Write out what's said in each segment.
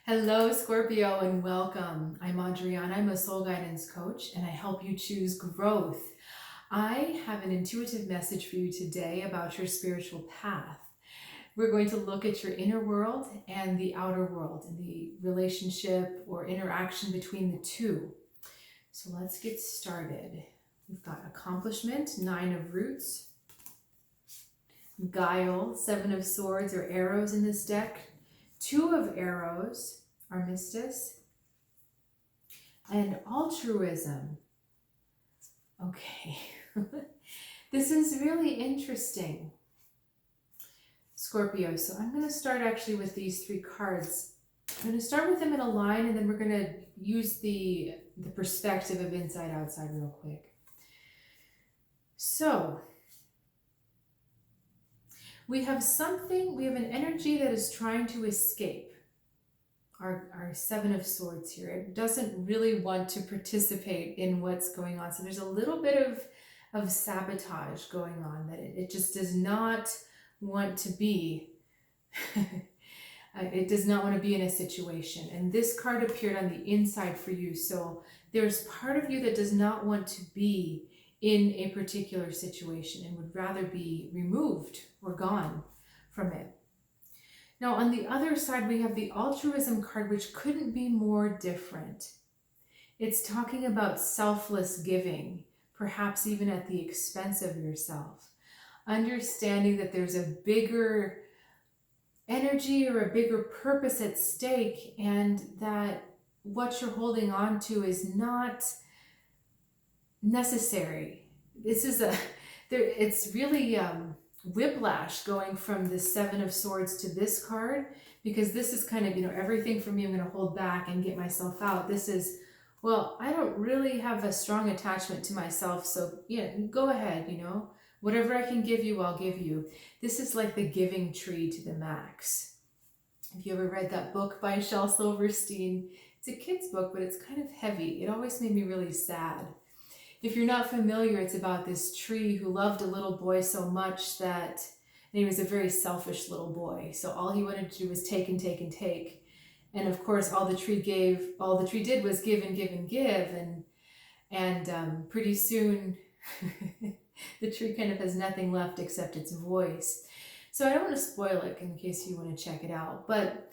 Hello, Scorpio, and welcome. I'm Adriana. I'm a soul guidance coach, and I help you choose growth. I have an intuitive message for you today about your spiritual path. We're going to look at your inner world and the outer world and the relationship or interaction between the two. So let's get started. We've got accomplishment, 9 of roots, guile, 7 of swords or arrows in this deck, 2 of arrows, armistice, and altruism. Okay, this is really interesting, Scorpio. So I'm going to start actually with these 3 cards. I'm going to start with them in a line, and then we're going to use the perspective of inside outside real quick. So we have an energy that is trying to escape. Our 7 of swords here. It doesn't really want to participate in what's going on. So there's a little bit of sabotage going on, that it just does not want to be, it does not want to be in a situation. And this card appeared on the inside for you. So there's part of you that does not want to be in a particular situation and would rather be removed or gone from it. Now, on the other side, we have the altruism card, which couldn't be more different. It's talking about selfless giving, perhaps even at the expense of yourself. Understanding that there's a bigger energy or a bigger purpose at stake, and that what you're holding on to is not necessary. It's really whiplash going from the 7 of swords to this card, because this is kind of, everything for me, I'm going to hold back and get myself out. This is, well, I don't really have a strong attachment to myself, so go ahead, whatever I can give you, I'll give you. This is like the giving tree to the max. If you ever read that book by Shel Silverstein, it's a kid's book, but it's kind of heavy. It always made me really sad. If you're not familiar, it's about this tree who loved a little boy so much that, and he was a very selfish little boy. So all he wanted to do was take and take and take. And of course, all the tree did was give and give and give. And pretty soon, the tree kind of has nothing left except its voice. So I don't want to spoil it in case you want to check it out. But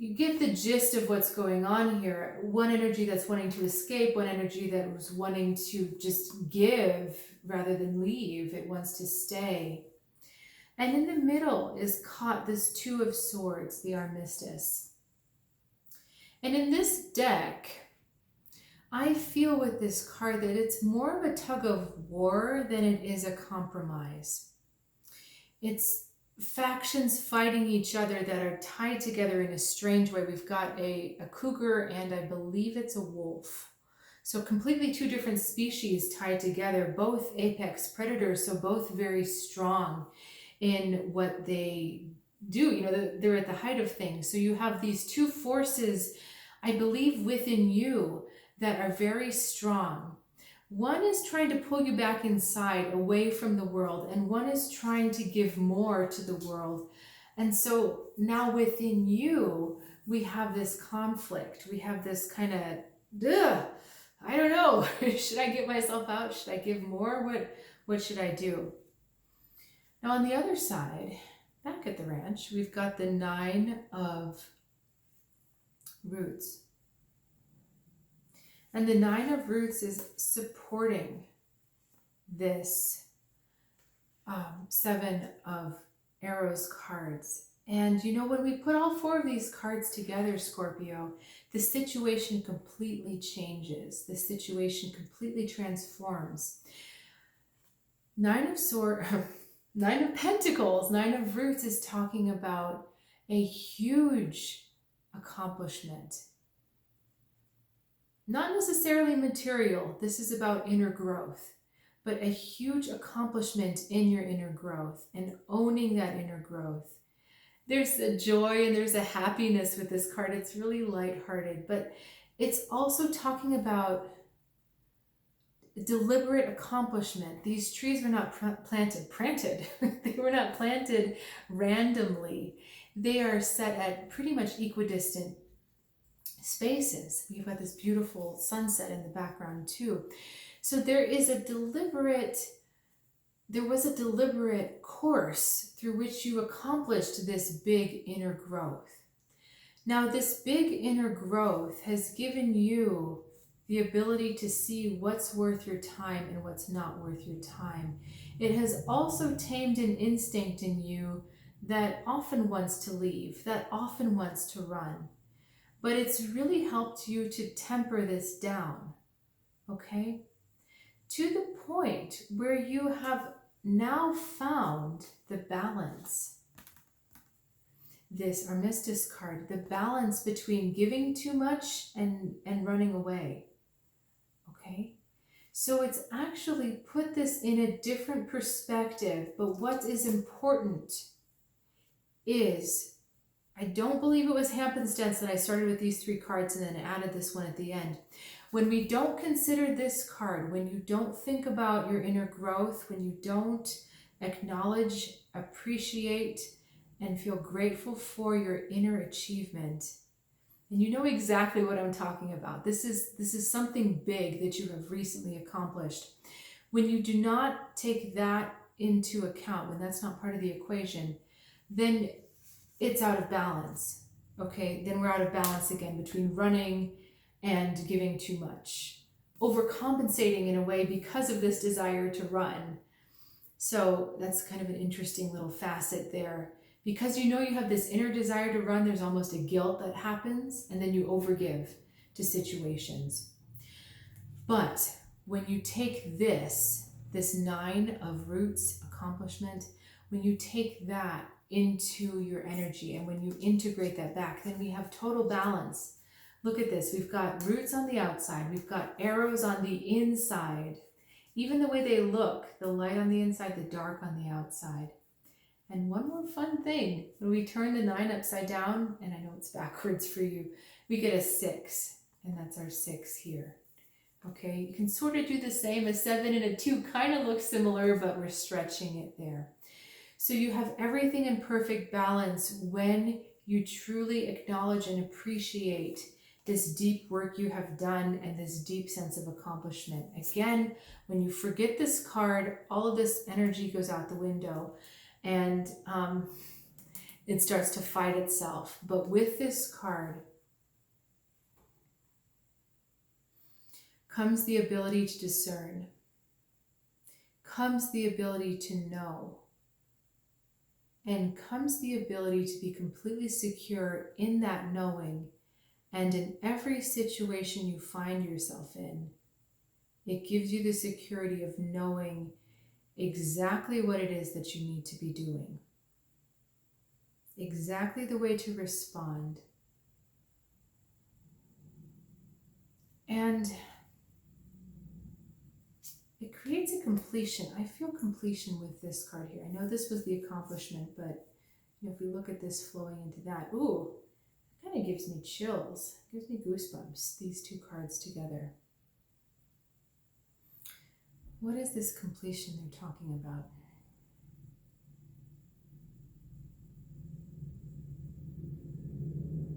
you get the gist of what's going on here. One energy that's wanting to escape, one energy that was wanting to just give rather than leave. It wants to stay. And in the middle is caught this 2 of swords, the armistice. And in this deck, I feel with this card that it's more of a tug of war than it is a compromise. It's factions fighting each other that are tied together in a strange way. We've got a cougar and I believe it's a wolf. So completely 2 different species tied together, both apex predators, so both very strong in what they do. They're at the height of things. So you have these 2 forces, I believe, within you that are very strong. One is trying to pull you back inside, away from the world, and one is trying to give more to the world. And so now within you, we have this conflict. We have this kind of, I don't know, should I get myself out? Should I give more? What should I do? Now on the other side, back at the ranch, we've got the 9 of roots. And the 9 of roots is supporting this 7 of arrows cards. And when we put all 4 of these cards together, Scorpio, the situation completely changes. The situation completely transforms. 9 of Pentacles, 9 of Roots is talking about a huge accomplishment. Not necessarily material. This is about inner growth, but a huge accomplishment in your inner growth and owning that inner growth. There's a joy and there's a happiness with this card. It's really lighthearted, but it's also talking about deliberate accomplishment. These trees were not planted. They were not planted randomly. they are set at pretty much equidistant spaces. We've got this beautiful sunset in the background too. So there was a deliberate course through which you accomplished this big inner growth. Now, this big inner growth has given you the ability to see what's worth your time and what's not worth your time. It has also tamed an instinct in you that often wants to leave, that often wants to run. But it's really helped you to temper this down, okay? To the point where you have now found the balance. This Armistice card, the balance between giving too much and running away, okay? So it's actually put this in a different perspective, but what is important is, I don't believe it was happenstance that I started with these 3 cards and then added this one at the end. When we don't consider this card, when you don't think about your inner growth, when you don't acknowledge, appreciate, and feel grateful for your inner achievement, and you know exactly what I'm talking about. This is something big that you have recently accomplished. When you do not take that into account, when that's not part of the equation, then it's out of balance, okay? Then we're out of balance again between running and giving too much, overcompensating in a way because of this desire to run. So that's kind of an interesting little facet there. Because you know you have this inner desire to run, there's almost a guilt that happens, and then you overgive to situations. But when you take this 9 of roots, accomplishment, when you take that into your energy and when you integrate that back, then we have total balance. Look at this. We've got roots on the outside. We've got arrows on the inside. Even the way they look, the light on the inside, the dark on the outside. And one more fun thing, when we turn the 9 upside down, and I know it's backwards for you, we get a 6, and that's our 6 here. Okay, you can sort of do the same. A 7 and a 2 kind of look similar, but we're stretching it there. So you have everything in perfect balance when you truly acknowledge and appreciate this deep work you have done and this deep sense of accomplishment. Again, when you forget this card, all of this energy goes out the window and it starts to fight itself. But with this card comes the ability to discern, comes the ability to know, and comes the ability to be completely secure in that knowing. And in every situation you find yourself in, it gives you the security of knowing exactly what it is that you need to be doing, exactly the way to respond. And it creates a completion. I feel completion with this card here. I know this was the accomplishment, but you know, if we look at this flowing into that, ooh, it kind of gives me chills, gives me goosebumps, these 2 cards together. What is this completion they're talking about?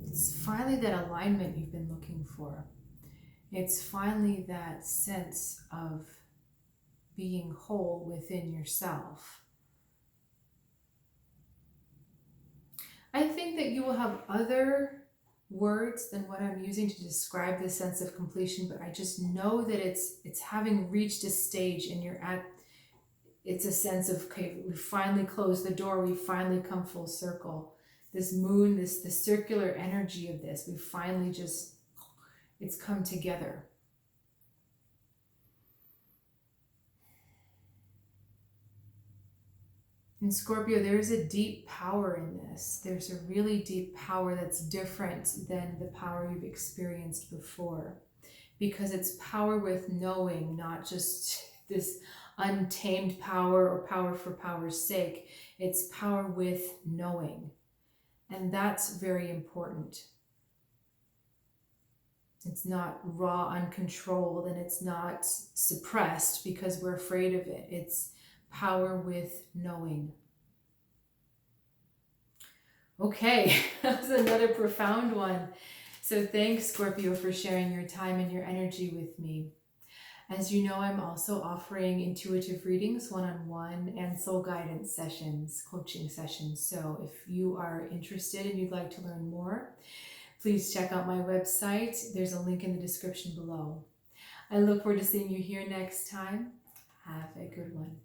It's finally that alignment you've been looking for. It's finally that sense of being whole within yourself. I think that you will have other words than what I'm using to describe this sense of completion, but I just know that it's having reached a stage and you're at, it's a sense of, okay, we finally closed the door, we finally come full circle. This moon, the circular energy of this, we finally just, it's come together. In Scorpio, there's a deep power in this. There's a really deep power that's different than the power you've experienced before. Because it's power with knowing, not just this untamed power or power for power's sake. It's power with knowing. And that's very important. It's not raw, uncontrolled, and it's not suppressed because we're afraid of it. It's power with knowing. Okay, that was another profound one. So thanks, Scorpio, for sharing your time and your energy with me. As you know, I'm also offering intuitive readings, one-on-one, and soul guidance sessions, coaching sessions. So if you are interested and you'd like to learn more, please check out my website. There's a link in the description below. I look forward to seeing you here next time. Have a good one.